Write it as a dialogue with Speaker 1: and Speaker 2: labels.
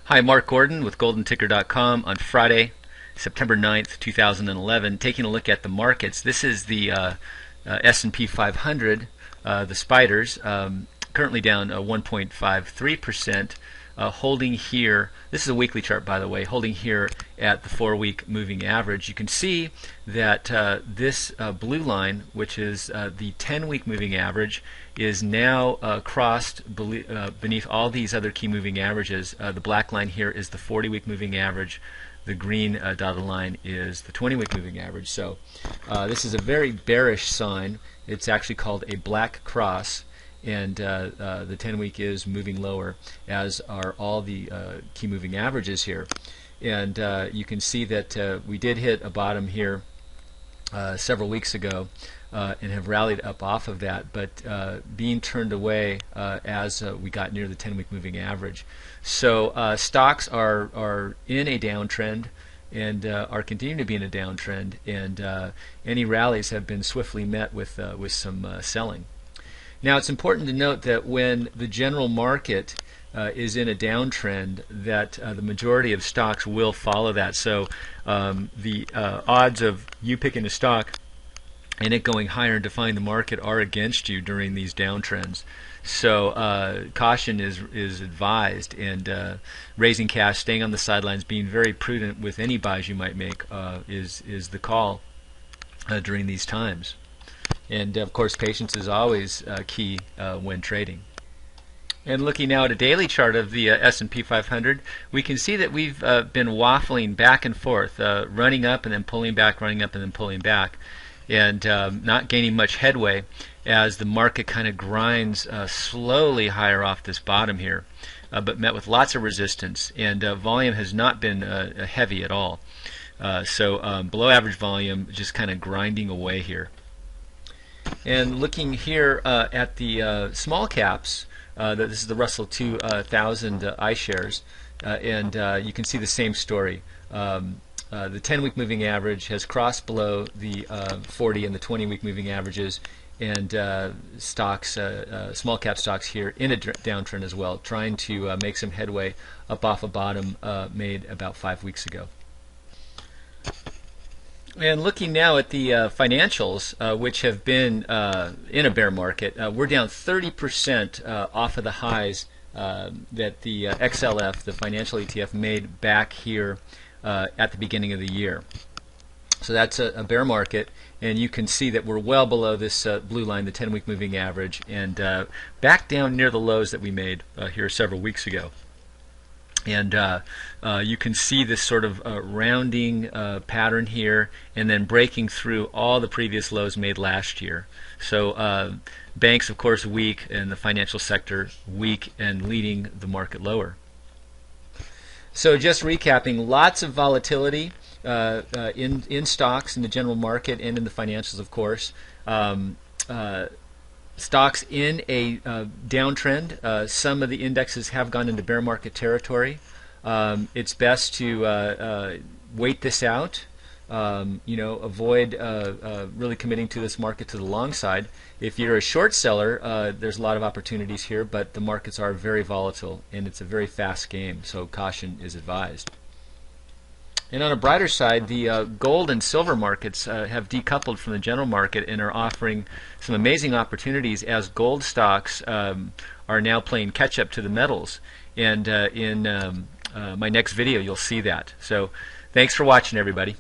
Speaker 1: Hi, Mark Gordon with GoldenTicker.com on Friday, September 9th, 2011, taking a look at the markets. This is the S&P 500, the spiders, currently down 1.53%, holding here. This is a weekly chart, by the way, holding here at the 4-week moving average. You can see that this blue line, which is the 10-week moving average, is now crossed beneath all these other key moving averages. The black line here is the 40-week moving average. The green dotted line is the 20-week moving average. So this is a very bearish sign. It's actually called a black cross, and the 10-week is moving lower, as are all the key moving averages here. And you can see that we did hit a bottom here several weeks ago and have rallied up off of that, but being turned away as we got near the 10-week moving average. So stocks are in a downtrend and are continuing to be in a downtrend, and any rallies have been swiftly met with some selling. Now, it's important to note that when the general market is in a downtrend, that the majority of stocks will follow that. So the odds of you picking a stock and it going higher and defying the market are against you during these downtrends. So caution is advised, and raising cash, staying on the sidelines, being very prudent with any buys you might make is the call during these times. And of course, patience is always key when trading. And looking now at a daily chart of the S&P 500, we can see that we've been waffling back and forth, running up and then pulling back, running up and then pulling back, and not gaining much headway as the market kind of grinds slowly higher off this bottom here, but met with lots of resistance, and volume has not been heavy at all. So below average volume, just kind of grinding away here. And looking here at the small caps, this is the Russell 2000 iShares, and you can see the same story. The 10-week moving average has crossed below the 40 and the 20-week moving averages, and stocks, small cap stocks here in a downtrend as well, trying to make some headway up off a bottom made about 5 weeks ago. And looking now at the financials, which have been in a bear market, we're down 30% off of the highs that the XLF, the financial ETF, made back here at the beginning of the year. So that's a bear market, and you can see that we're well below this blue line, the 10-week moving average, and back down near the lows that we made here several weeks ago. And you can see this sort of rounding pattern here, and then breaking through all the previous lows made last year. So banks, of course, weak, and the financial sector weak and leading the market lower. So just recapping, lots of volatility in stocks, in the general market, and in the financials, of course. Stocks in a downtrend. Some of the indexes have gone into bear market territory. It's best to wait this out. Avoid really committing to this market to the long side. If you're a short seller, there's a lot of opportunities here, but the markets are very volatile, and it's a very fast game, so caution is advised. And on a brighter side, the gold and silver markets have decoupled from the general market and are offering some amazing opportunities, as gold stocks are now playing catch up to the metals. And in my next video, you'll see that. So thanks for watching, everybody.